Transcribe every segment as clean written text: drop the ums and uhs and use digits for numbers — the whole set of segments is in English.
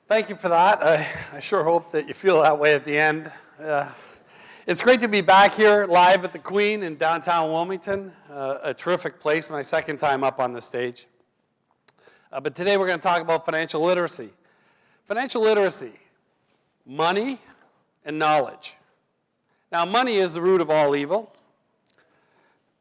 Thank you for that. I sure hope that you feel that way at the end. It's great to be back here live at the Queen in downtown Wilmington, a terrific place, my second time up on the stage. But today we're going to talk about financial literacy. Financial literacy, money and knowledge. Now, money is the root of all evil.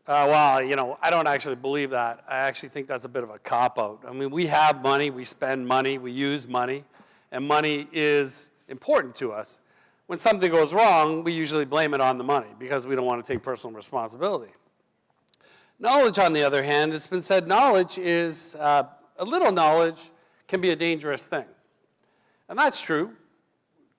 Well, I don't actually believe that. I actually think that's a bit of a cop-out. I mean, we have money, we spend money, we use money, and money is important to us. When something goes wrong, we usually blame it on the money because we don't want to take personal responsibility. Knowledge, on the other hand, it's been said knowledge is, a little knowledge can be a dangerous thing. And that's true.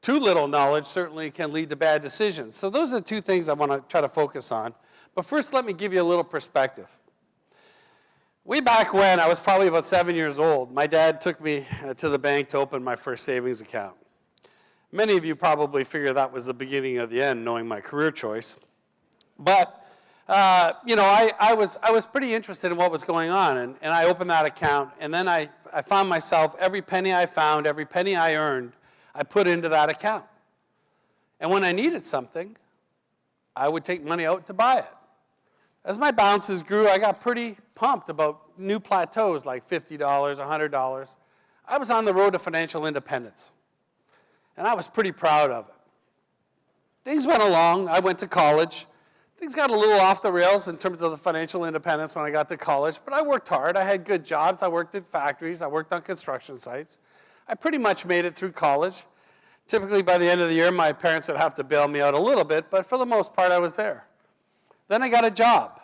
Too little knowledge certainly can lead to bad decisions. So those are the two things I want to try to focus on. But first, let me give you a little perspective. Way back when, I was probably about 7 years old, my dad took me to the bank to open my first savings account. Many of you probably figure that was the beginning of the end, knowing my career choice. But, I was pretty interested in what was going on, and I opened that account, and then I found myself, every penny I found, every penny I earned, I put into that account. And when I needed something, I would take money out to buy it. As my balances grew, I got pretty pumped about new plateaus like $50, $100. I was on the road to financial independence, and I was pretty proud of it. Things went along. I went to college. Things got a little off the rails in terms of the financial independence when I got to college, but I worked hard. I had good jobs. I worked at factories. I worked on construction sites. I pretty much made it through college. Typically, by the end of the year, my parents would have to bail me out a little bit, but for the most part, I was there. Then I got a job.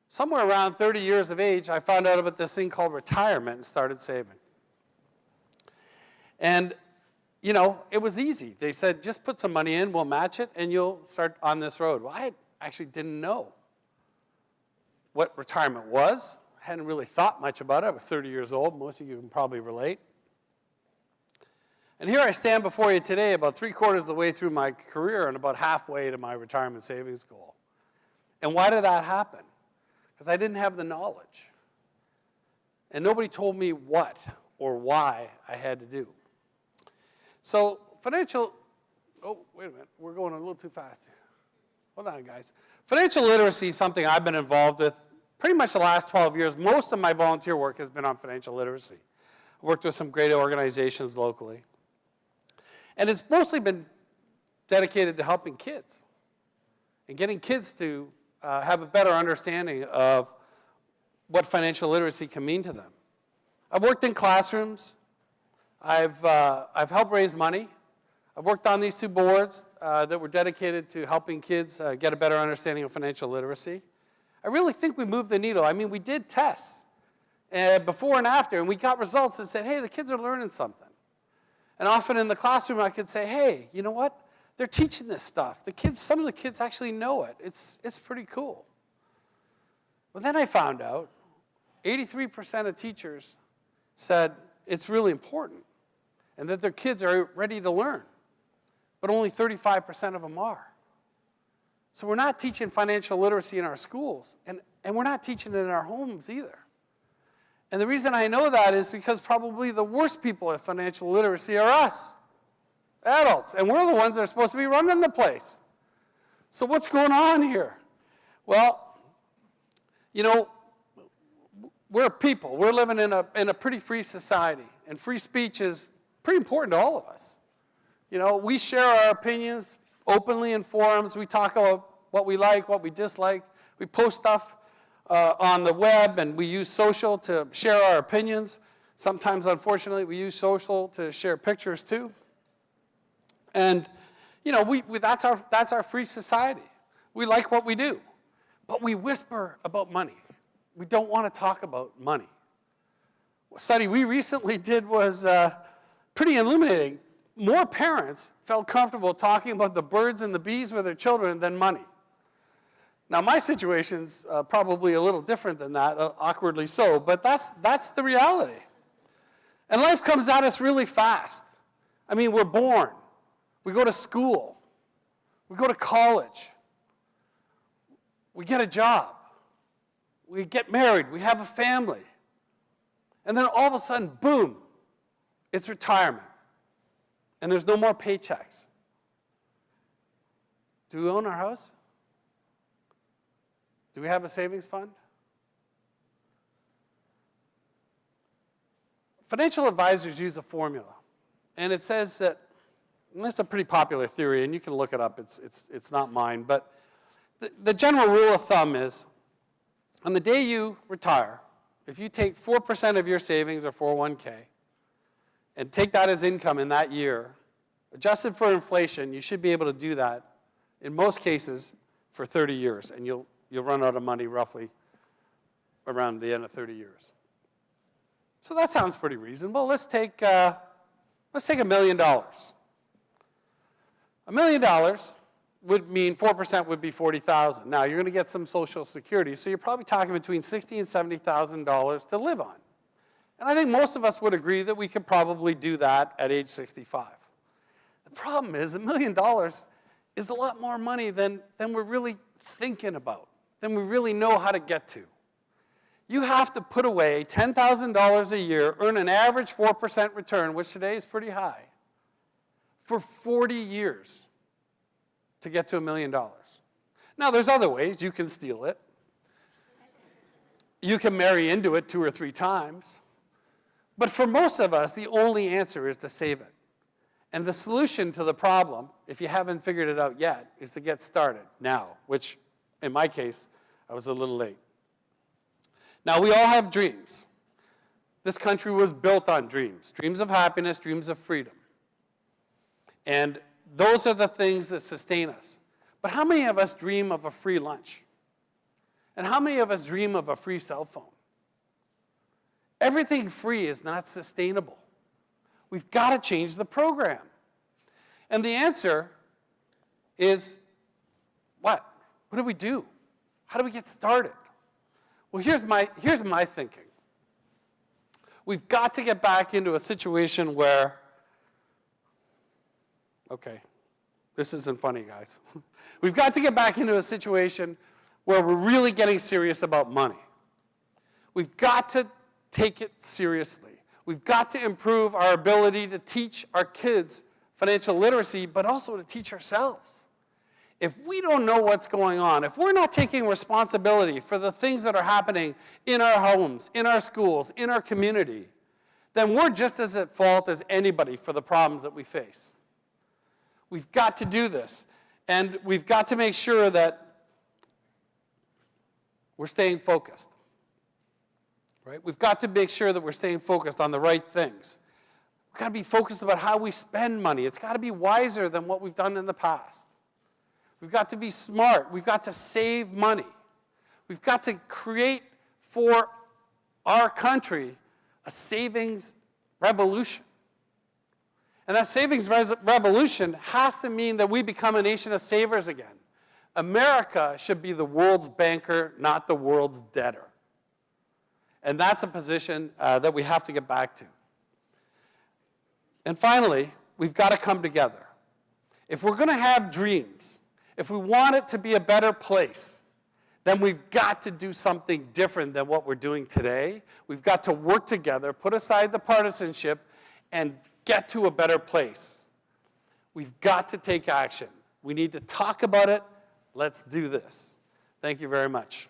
Somewhere around 30 years of age, I found out about this thing called retirement and started saving. And, it was easy. They said, just put some money in, we'll match it, and you'll start on this road. Well, I actually didn't know what retirement was. I hadn't really thought much about it. I was 30 years old. Most of you can probably relate. And here I stand before you today, about 3/4 of the way through my career and about halfway to my retirement savings goal. And why did that happen? Because I didn't have the knowledge. And nobody told me what or why I had to do. So oh, wait a minute, we're going a little too fast here. Hold on, guys. Financial literacy is something I've been involved with pretty much the last 12 years. Most of my volunteer work has been on financial literacy. I worked with some great organizations locally. And it's mostly been dedicated to helping kids and getting kids to have a better understanding of what financial literacy can mean to them. I've worked in classrooms. I've helped raise money. I've worked on these two boards that were dedicated to helping kids get a better understanding of financial literacy. I really think we moved the needle. I mean, we did tests before and after, and we got results that said, hey, the kids are learning something. And often in the classroom, I could say, hey, you know what? They're teaching this stuff. Some of the kids actually know it. It's pretty cool. But then I found out 83% of teachers said it's really important and that their kids are ready to learn. But only 35% of them are. So we're not teaching financial literacy in our schools, and we're not teaching it in our homes either. And the reason I know that is because probably the worst people at financial literacy are us, adults, and we're the ones that are supposed to be running the place. So what's going on here? Well, we're people. We're living in a pretty free society, and free speech is pretty important to all of us. We share our opinions openly in forums. We talk about what we like, what we dislike. We post stuff on the web, and we use social to share our opinions. Sometimes, unfortunately, we use social to share pictures too. And that's our free society. We like what we do, but we whisper about money. We don't want to talk about money. A study we recently did was pretty illuminating. More parents felt comfortable talking about the birds and the bees with their children than money. Now, my situation's probably a little different than that, awkwardly so, but that's the reality. And life comes at us really fast. I mean, we're born. We go to school. We go to college. We get a job. We get married. We have a family. And then all of a sudden, boom, it's retirement. and there's no more paychecks. Do we own our house? Do we have a savings fund? Financial advisors use a formula, and it says that, and this is a pretty popular theory, and you can look it up, it's not mine, but the general rule of thumb is, on the day you retire, if you take 4% of your savings or 401k, and take that as income in that year, adjusted for inflation, you should be able to do that, in most cases, for 30 years, and you'll run out of money roughly around the end of 30 years. So that sounds pretty reasonable. Let's take $1 million. $1 million would mean 4% would be $40,000. Now, you're going to get some Social Security, so you're probably talking between $60,000 and $70,000 to live on. And I think most of us would agree that we could probably do that at age 65. The problem is $1 million is a lot more money than we're really thinking about, than we really know how to get to. You have to put away $10,000 a year, earn an average 4% return, which today is pretty high, for 40 years to get to $1 million. Now, there's other ways. You can steal it. You can marry into it 2 or 3 times. But for most of us, the only answer is to save it. And the solution to the problem, if you haven't figured it out yet, is to get started now, which, in my case, I was a little late. Now, we all have dreams. This country was built on dreams. Dreams of happiness, dreams of freedom. And those are the things that sustain us. But how many of us dream of a free lunch? And how many of us dream of a free cell phone? Everything free is not sustainable. We've got to change the program. And the answer is what? What do we do? How do we get started? Well, here's my thinking. We've got to get back into a situation where, okay, this isn't funny, guys. We've got to get back into a situation where we're really getting serious about money. We've got to take it seriously. We've got to improve our ability to teach our kids financial literacy, but also to teach ourselves. If we don't know what's going on, if we're not taking responsibility for the things that are happening in our homes, in our schools, in our community, then we're just as at fault as anybody for the problems that we face. We've got to do this, and we've got to make sure that we're staying focused. Right? We've got to make sure that we're staying focused on the right things. We've got to be focused about how we spend money. It's got to be wiser than what we've done in the past. We've got to be smart. We've got to save money. We've got to create for our country a savings revolution. And that savings revolution has to mean that we become a nation of savers again. America should be the world's banker, not the world's debtor. And that's a position that we have to get back to. And finally, we've got to come together. If we're going to have dreams, if we want it to be a better place, then we've got to do something different than what we're doing today. We've got to work together, put aside the partisanship, and get to a better place. We've got to take action. We need to talk about it. Let's do this. Thank you very much.